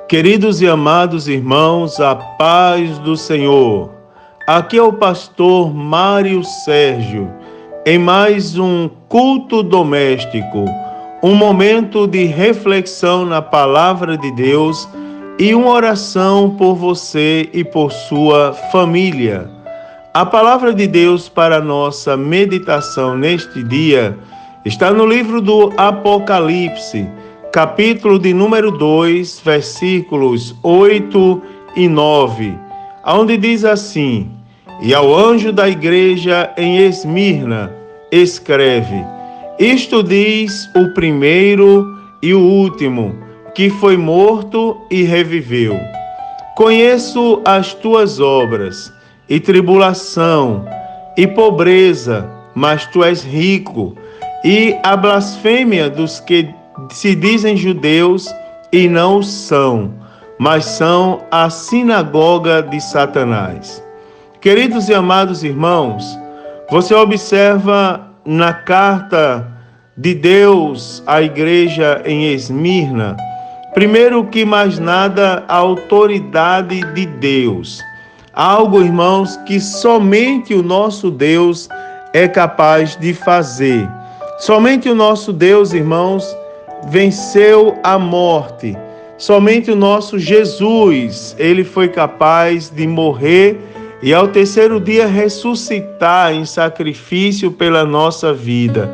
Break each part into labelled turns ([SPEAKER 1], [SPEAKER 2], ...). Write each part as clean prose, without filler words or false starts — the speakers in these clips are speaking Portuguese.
[SPEAKER 1] Queridos e amados irmãos, a paz do Senhor. Aqui é o pastor Mário Sérgio, em mais um culto doméstico, um momento de reflexão na palavra de Deus e uma oração por você e por sua família. A palavra de Deus para nossa meditação neste dia está no livro do Apocalipse, capítulo de número 2, versículos 8 e 9, onde diz assim: E ao anjo da igreja em Esmirna, escreve: Isto diz o primeiro e o último, que foi morto e reviveu. Conheço as tuas obras, e tribulação, e pobreza, mas tu és rico, e a blasfêmia dos que se dizem judeus e não o são, mas são a sinagoga de Satanás. Queridos e amados irmãos, você observa na carta de Deus à igreja em Esmirna, primeiro que mais nada, a autoridade de Deus. Algo, irmãos, que somente o nosso Deus é capaz de fazer. Somente o nosso Deus, irmãos, venceu a morte. Somente o nosso Jesus, ele foi capaz de morrer e ao terceiro dia ressuscitar em sacrifício pela nossa vida.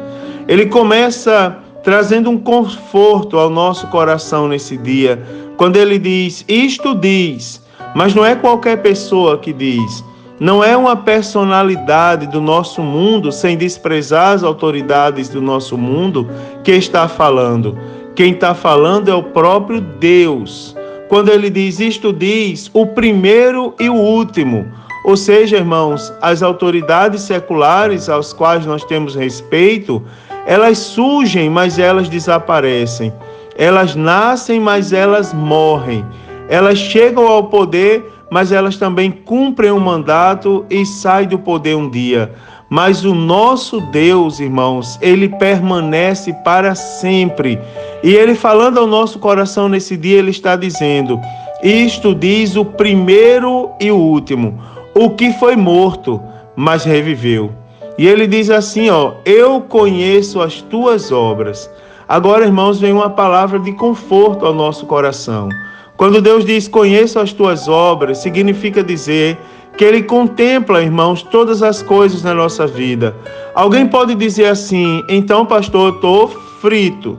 [SPEAKER 1] Ele começa trazendo um conforto ao nosso coração nesse dia, quando ele diz: isto diz, mas não é qualquer pessoa que diz. Não é uma personalidade do nosso mundo, sem desprezar as autoridades do nosso mundo, que está falando. Quem está falando é o próprio Deus. Quando ele diz isto, diz o primeiro e o último. Ou seja, irmãos, as autoridades seculares aos quais nós temos respeito, elas surgem, mas elas desaparecem. Elas nascem, mas elas morrem. Elas chegam ao poder, mas elas também cumprem um mandato e saem do poder um dia. Mas o nosso Deus, irmãos, ele permanece para sempre. E ele, falando ao nosso coração nesse dia, ele está dizendo: isto diz o primeiro e o último, o que foi morto, mas reviveu. E ele diz assim, eu conheço as tuas obras. Agora, irmãos, vem uma palavra de conforto ao nosso coração. Quando Deus diz, conheço as tuas obras, significa dizer que Ele contempla, irmãos, todas as coisas na nossa vida. Alguém pode dizer assim: então, pastor, eu estou frito,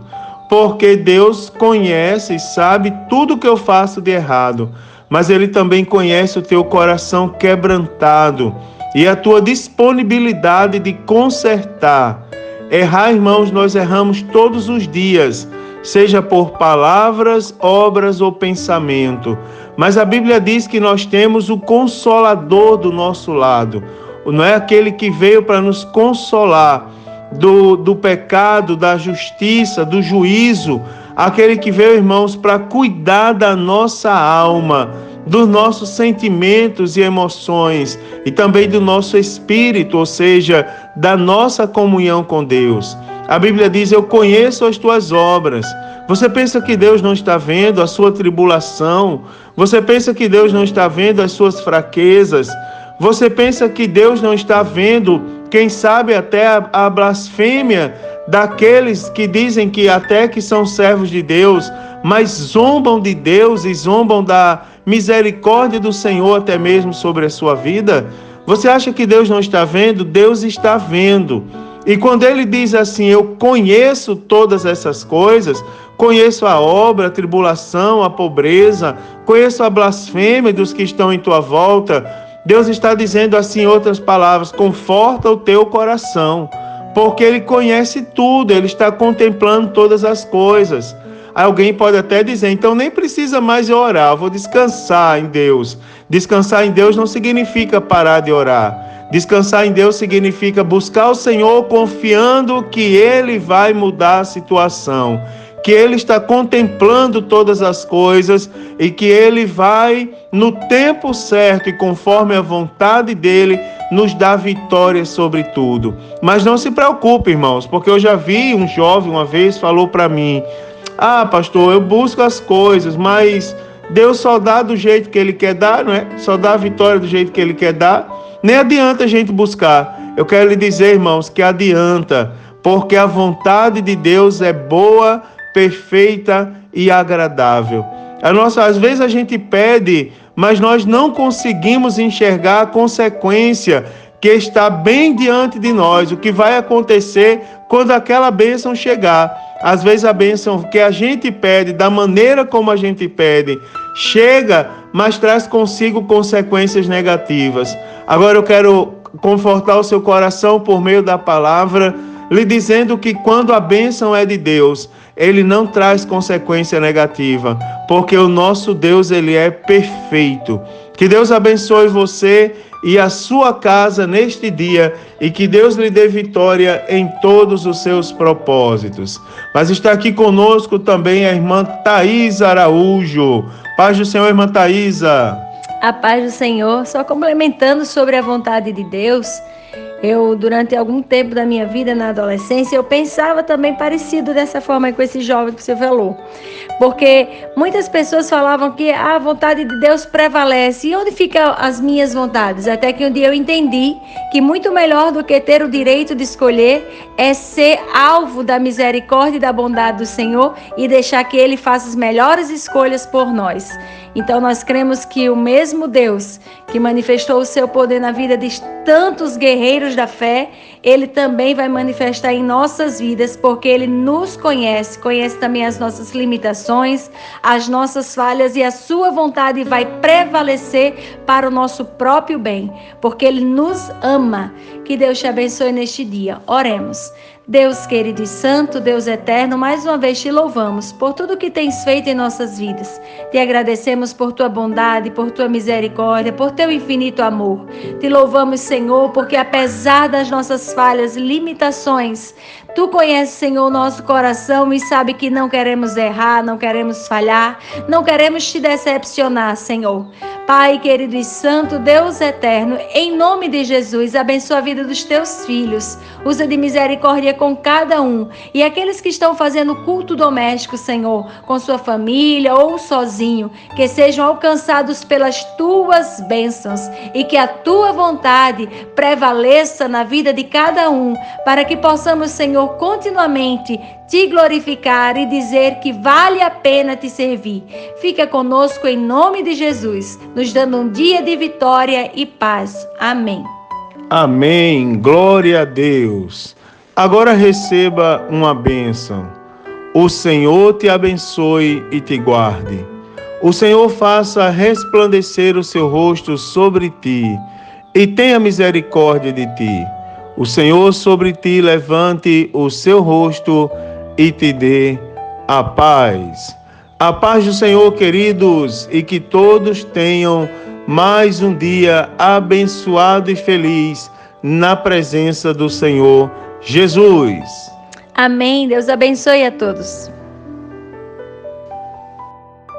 [SPEAKER 1] porque Deus conhece e sabe tudo que eu faço de errado, mas Ele também conhece o teu coração quebrantado e a tua disponibilidade de consertar. Errar, irmãos, nós erramos todos os dias, seja por palavras, obras ou pensamento. Mas a Bíblia diz que nós temos o Consolador do nosso lado. Não é aquele que veio para nos consolar do pecado, da justiça, do juízo. Aquele que veio, irmãos, para cuidar da nossa alma, dos nossos sentimentos e emoções e também do nosso espírito, ou seja, da nossa comunhão com Deus. A Bíblia diz, eu conheço as tuas obras. Você pensa que Deus não está vendo a sua tribulação? Você pensa que Deus não está vendo as suas fraquezas? Você pensa que Deus não está vendo, quem sabe até a blasfêmia daqueles que dizem que até que são servos de Deus, mas zombam de Deus e zombam da misericórdia do Senhor até mesmo sobre a sua vida? Você acha que Deus não está vendo? Deus está vendo. E quando ele diz assim, eu conheço todas essas coisas, conheço a obra, a tribulação, a pobreza, conheço a blasfêmia dos que estão em tua volta, Deus está dizendo assim, em outras palavras, conforta o teu coração, porque ele conhece tudo, ele está contemplando todas as coisas. Alguém pode até dizer, então nem precisa mais orar, eu vou descansar em Deus. Descansar em Deus não significa parar de orar. Descansar em Deus significa buscar o Senhor confiando que Ele vai mudar a situação, que Ele está contemplando todas as coisas e que Ele vai, no tempo certo e conforme a vontade dEle, nos dar vitória sobre tudo. Mas não se preocupe, irmãos, porque eu já vi um jovem uma vez falou para mim, pastor, eu busco as coisas, mas Deus só dá do jeito que Ele quer dar, não é? Só dá a vitória do jeito que Ele quer dar. Nem adianta a gente buscar. Eu quero lhe dizer, irmãos, que adianta, porque a vontade de Deus é boa, perfeita e agradável. Às vezes a gente pede, mas nós não conseguimos enxergar a consequência que está bem diante de nós, o que vai acontecer quando aquela bênção chegar. Às vezes a bênção que a gente pede, da maneira como a gente pede, chega, mas traz consigo consequências negativas. Agora eu quero confortar o seu coração por meio da palavra, lhe dizendo que quando a bênção é de Deus, Ele não traz consequência negativa, porque o nosso Deus, Ele é perfeito. Que Deus abençoe você e a sua casa neste dia e que Deus lhe dê vitória em todos os seus propósitos. Mas está aqui conosco também a irmã Thaisa Araújo. Paz do Senhor, irmã Thaisa.
[SPEAKER 2] A paz do Senhor. Só complementando sobre a vontade de Deus, durante algum tempo da minha vida, na adolescência, eu pensava também parecido dessa forma com esse jovem que você falou. Porque muitas pessoas falavam que a vontade de Deus prevalece. E onde ficam as minhas vontades? Até que um dia eu entendi que muito melhor do que ter o direito de escolher é ser alvo da misericórdia e da bondade do Senhor e deixar que Ele faça as melhores escolhas por nós. Então nós cremos que o mesmo Deus que manifestou o seu poder na vida de tantos guerreiros da fé, Ele também vai manifestar em nossas vidas, porque Ele nos conhece também as nossas limitações, as nossas falhas, e a sua vontade vai prevalecer para o nosso próprio bem, porque Ele nos ama. Que Deus te abençoe neste dia. Oremos. Deus querido e santo, Deus eterno, mais uma vez te louvamos por tudo que tens feito em nossas vidas. Te agradecemos por tua bondade, por tua misericórdia, por teu infinito amor. Te louvamos, Senhor, porque apesar das nossas falhas, limitações, tu conheces, Senhor, o nosso coração e sabe que não queremos errar, não queremos falhar, não queremos te decepcionar, Senhor. Pai querido e santo, Deus eterno, em nome de Jesus, abençoa a vida dos teus filhos. Usa de misericórdia com cada um. E aqueles que estão fazendo culto doméstico, Senhor, com sua família ou sozinho, que sejam alcançados pelas tuas bênçãos e que a tua vontade prevaleça na vida de cada um, para que possamos, Senhor, continuamente te glorificar e dizer que vale a pena te servir. Fica conosco em nome de Jesus, nos dando um dia de vitória e paz. Amém.
[SPEAKER 1] Amém. Glória a Deus. Agora receba uma bênção. O Senhor te abençoe e te guarde. O Senhor faça resplandecer o seu rosto sobre ti e tenha misericórdia de ti. O Senhor sobre ti levante o seu rosto e te dê a paz. A paz do Senhor, queridos, e que todos tenham mais um dia abençoado e feliz na presença do Senhor Jesus.
[SPEAKER 2] Amém. Deus abençoe a todos.